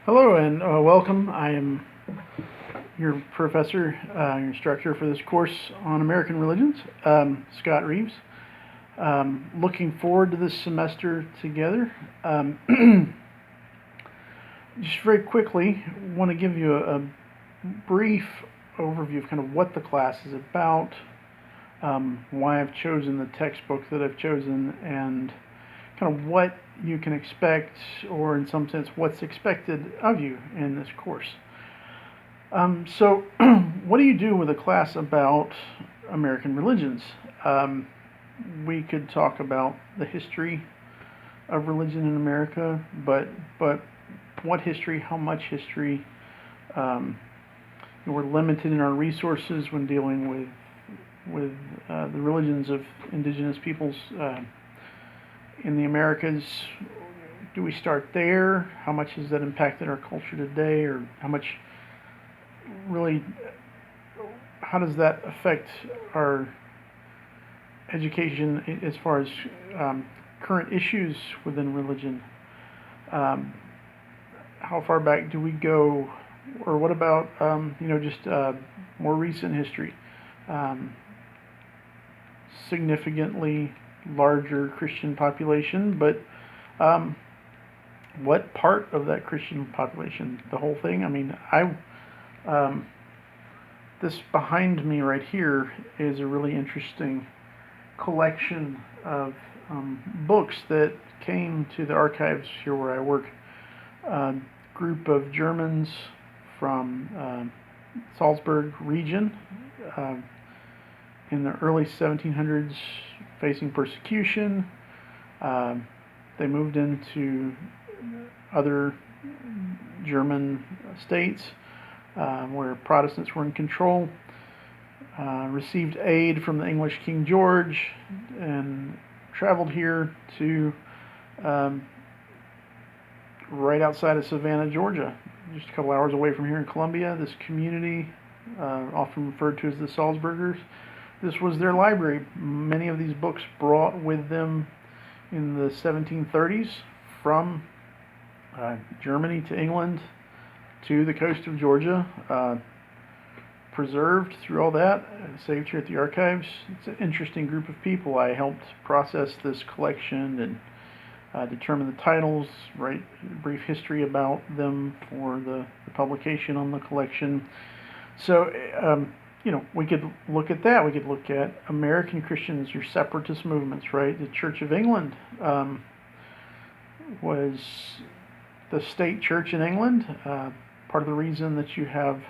Hello and welcome. I am your professor, your instructor for this course on American religions, Scott Reeves. Looking forward to this semester together. Just very quickly, want to give you a brief overview of kind of what the class is about, why I've chosen the textbook that I've chosen, and kind of what you can expect, or in some sense, what's expected of you in this course. So, what do you do with a class about American religions? We could talk about the history of religion in America, but what history? How much history? We're limited in our resources when dealing with the religions of indigenous peoples in the Americas. Do we start there? How much has that impacted our culture today, or how much really? How does that affect our education as far as current issues within religion? How far back do we go, or what about just more recent history? Significantly larger Christian population, but what part of that Christian population? The whole thing? I mean, this behind me right here is a really interesting collection of books that came to the archives here where I work. A group of Germans from Salzburg region in the early 1700s facing persecution. They moved into other German states where Protestants were in control, received aid from the English King George, and traveled here to right outside of Savannah, Georgia, just a couple hours away from here in Columbia. This community, often referred to as the Salzburgers, this was their library. Many of these books brought with them in the 1730s from Germany to England to the coast of Georgia, preserved through all that, saved here at the archives. It's an interesting group of people. I helped process this collection and determine the titles, write a brief history about them for the publication on the collection. So, we could look at that. We could look at American Christians, your separatist movements, right? The Church of England was the state church in England. Part of the reason that you have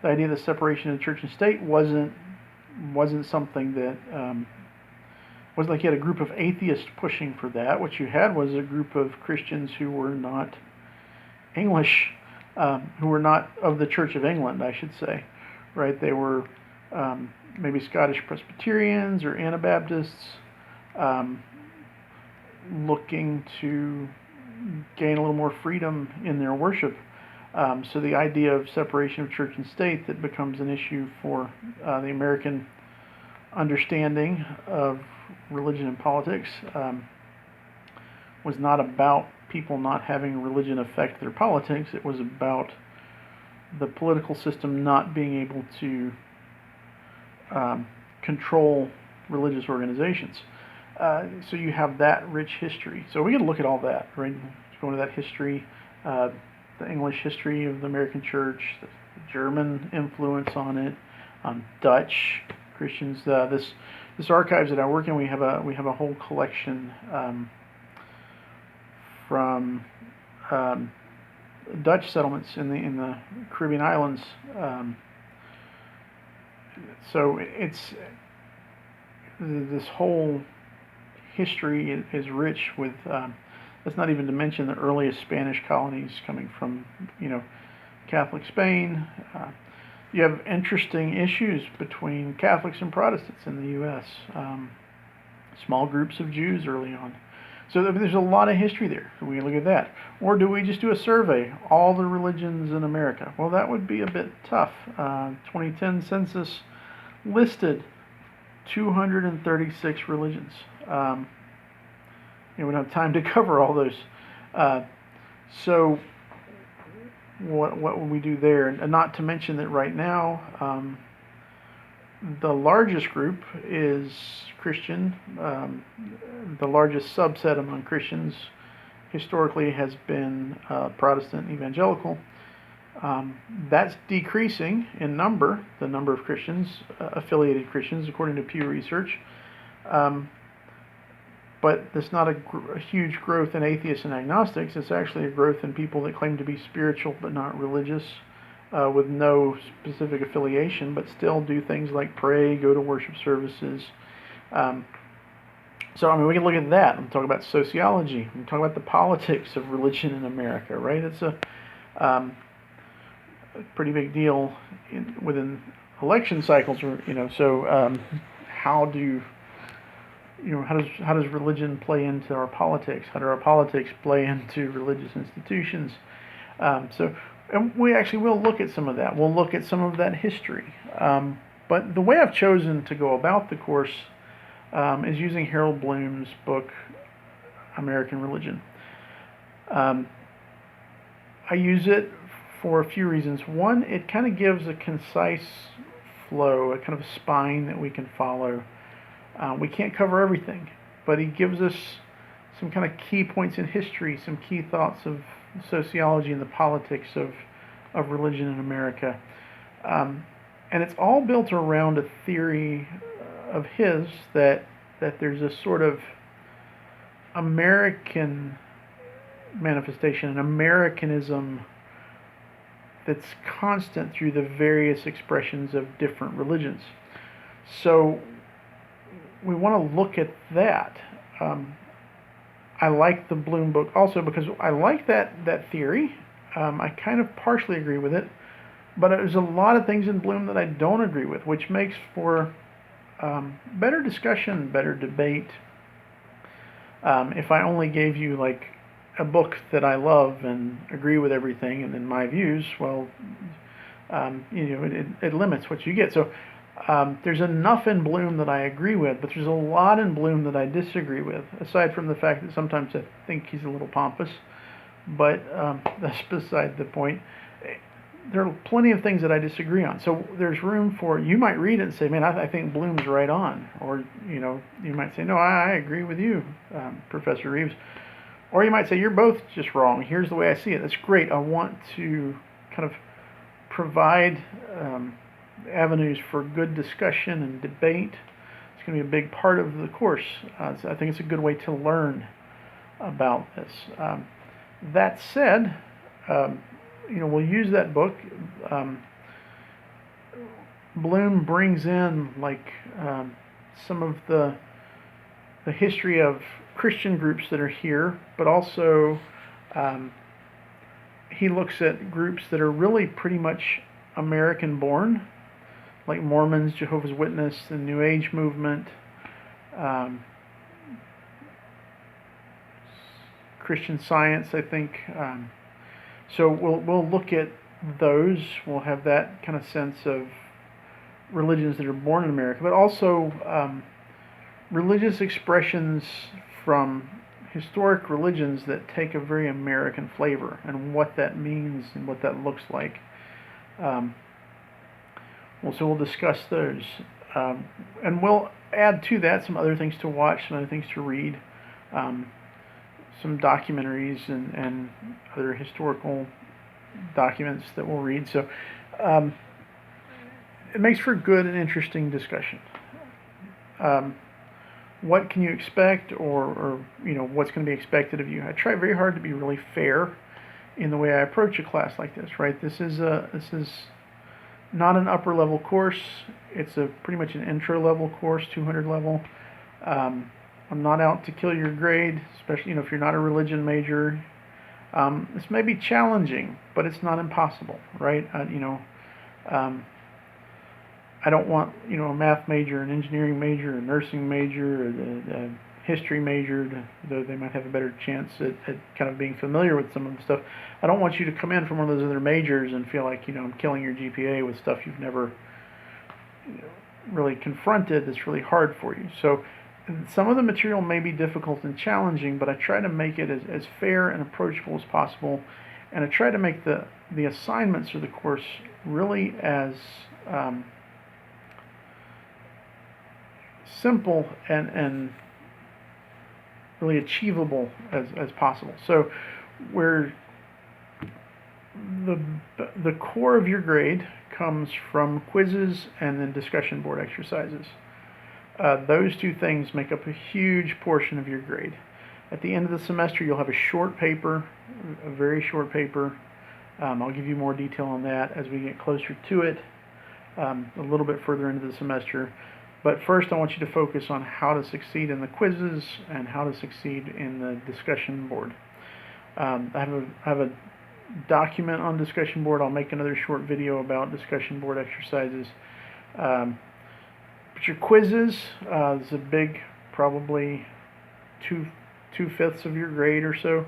the idea of the separation of church and state wasn't something that wasn't like you had a group of atheists pushing for that. What you had was a group of Christians who were not English, who were not of the Church of England, I should say, right? They were maybe Scottish Presbyterians or Anabaptists, looking to gain a little more freedom in their worship. So the idea of separation of church and state that becomes an issue for the American understanding of religion and politics was not about people not having religion affect their politics. It was about the political system not being able to control religious organizations. So you have that rich history. So we can look at all that, right? Go into that history, the English history of the American church, the German influence on it, Dutch Christians. This archives that I work in, we have a whole collection from Dutch settlements in the Caribbean islands. So it's this whole history is rich with. That's not even to mention the earliest Spanish colonies coming from, Catholic Spain. You have interesting issues between Catholics and Protestants in the U.S. Small groups of Jews early on. So there's a lot of history there. So we can look at that. Or do we just do a survey, all the religions in America? Well, that would be a bit tough. 2010 census listed 236 religions. We don't have time to cover all those. So what would we do there? And not to mention that right now, the largest group is Christian. The largest subset among Christians historically has been Protestant evangelical. That's decreasing in number, the number of Christians, affiliated Christians, according to Pew Research. But there's not a huge growth in atheists and agnostics. It's actually a growth in people that claim to be spiritual but not religious, with no specific affiliation, but still do things like pray, go to worship services. So, I mean, we can look at that and talk about sociology. We can talk about the politics of religion in America, right? It's a pretty big deal within election cycles, so how does religion play into our politics? How do our politics play into religious institutions? And we actually will look at some of that. We'll look at some of that history. But the way I've chosen to go about the course is using Harold Bloom's book, American Religion. I use it for a few reasons. One, it kind of gives a concise flow, a kind of a spine that we can follow. We can't cover everything, but he gives us some kind of key points in history, some key thoughts of sociology and the politics of religion in America. And it's all built around a theory of his that there's a sort of American manifestation, an Americanism that's constant through the various expressions of different religions. So we want to look at that. I like the Bloom book also because I like that theory. I kind of partially agree with it, but there's a lot of things in Bloom that I don't agree with, which makes for better discussion, better debate. If I only gave you like a book that I love and agree with everything and then my views, well, it limits what you get. So there's enough in Bloom that I agree with, but there's a lot in Bloom that I disagree with, aside from the fact that sometimes I think he's a little pompous, but that's beside the point. There are plenty of things that I disagree on, so there's room for, you might read it and say, man, I think Bloom's right on, or you might say, no, I agree with you, Professor Reeves, or you might say, you're both just wrong, here's the way I see it. That's great. I want to kind of provide avenues for good discussion and debate. It's going to be a big part of the course. So I think it's a good way to learn about this. That said, we'll use that book. Bloom brings in some of the history of Christian groups that are here, but also he looks at groups that are really pretty much American born, like Mormons, Jehovah's Witness, the New Age movement, Christian Science, I think. So we'll look at those. We'll have that kind of sense of religions that are born in America, but also religious expressions from historic religions that take a very American flavor and what that means and what that looks like. So we'll discuss those. And we'll add to that some other things to watch, some other things to read, some documentaries and other historical documents that we'll read. So it makes for good and interesting discussion. What can you expect, or what's going to be expected of you? I try very hard to be really fair in the way I approach a class like this. Right? This is not an upper level course. It's pretty much an intro level course, 200 level. I'm not out to kill your grade, especially if you're not a religion major. This may be challenging, but it's not impossible, right? I don't want a math major, an engineering major, a nursing major, a history major, though they might have a better chance at kind of being familiar with some of the stuff. I don't want you to come in from one of those other majors and feel like I'm killing your GPA with stuff you've never really confronted that's really hard for you. So some of the material may be difficult and challenging, but I try to make it as fair and approachable as possible. And I try to make the assignments of the course really as simple and really achievable as possible. So where the core of your grade comes from quizzes and then discussion board exercises. Those two things make up a huge portion of your grade. At the end of the semester, you'll have a short paper, a very short paper. I'll give you more detail on that as we get closer to it, a little bit further into the semester. But first, I want you to focus on how to succeed in the quizzes and how to succeed in the discussion board. I have a document on discussion board. I'll make another short video about discussion board exercises. But your quizzes is a big, probably two-fifths of your grade or so.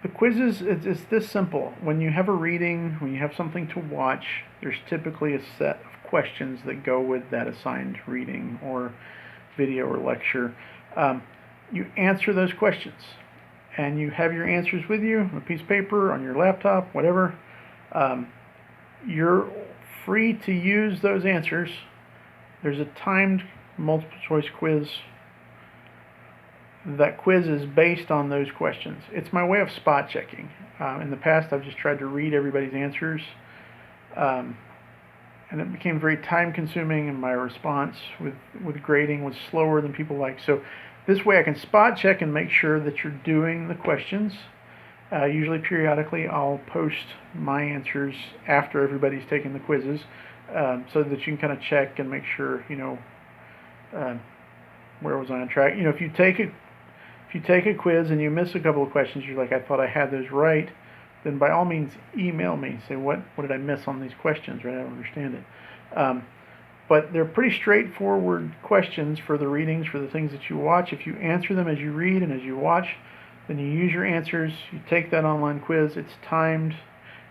The quizzes, it's this simple. When you have a reading, when you have something to watch, there's typically a set of questions that go with that assigned reading or video or lecture. You answer those questions, and you have your answers with you on a piece of paper, on your laptop, whatever. You're free to use those answers. There's a timed multiple choice quiz. That quiz is based on those questions. It's my way of spot checking. In the past, I've just tried to read everybody's answers, and it became very time consuming, and my response with grading was slower than people like. So this way I can spot check and make sure that you're doing the questions. Usually periodically I'll post my answers after everybody's taken the quizzes, so that you can kind of check and make sure, you know, where was I on track. You know, if you take a quiz and you miss a couple of questions, you're like, I thought I had those right, then by all means email me. Say, what did I miss on these questions, right? I don't understand it. But they're pretty straightforward questions for the readings, for the things that you watch. If you answer them as you read and as you watch, then you use your answers, you take that online quiz, it's timed.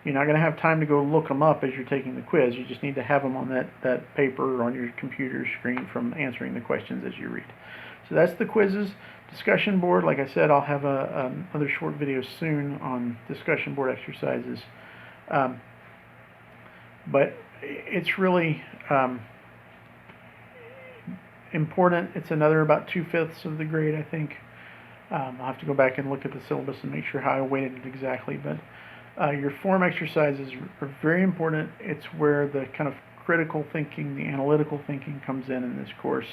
You're not going to have time to go look them up as you're taking the quiz. You just need to have them on that paper or on your computer screen from answering the questions as you read. So that's the quizzes. Discussion board, like I said, I'll have another short video soon on discussion board exercises. But it's really important. It's another about 2/5 of the grade, I think. I'll have to go back and look at the syllabus and make sure how I weighted it exactly. But your form exercises are very important. It's where the kind of critical thinking, the analytical thinking comes in this course.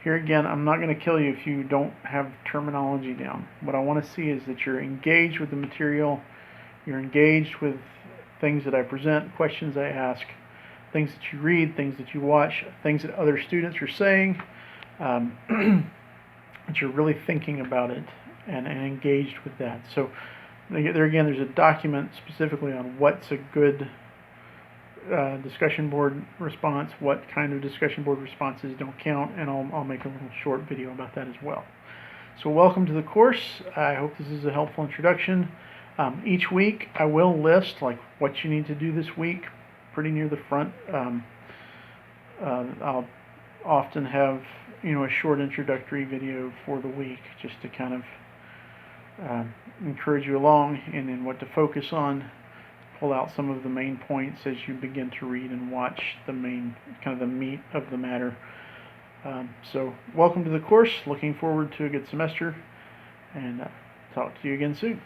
Here again, I'm not going to kill you if you don't have terminology down. What I want to see is that you're engaged with the material, you're engaged with things that I present, questions I ask, things that you read, things that you watch, things that other students are saying, that you're really thinking about it and engaged with that. So there again, there's a document specifically on what's a good discussion board response, what kind of discussion board responses don't count, and I'll make a little short video about that as well. So welcome to the course. I hope this is a helpful introduction. Each week I will list like what you need to do this week pretty near the front. I'll often have, you know, a short introductory video for the week just to kind of encourage you along and in what to focus on. Pull out some of the main points as you begin to read and watch the main, kind of the meat of the matter. So welcome to the course. Looking forward to a good semester, and talk to you again soon.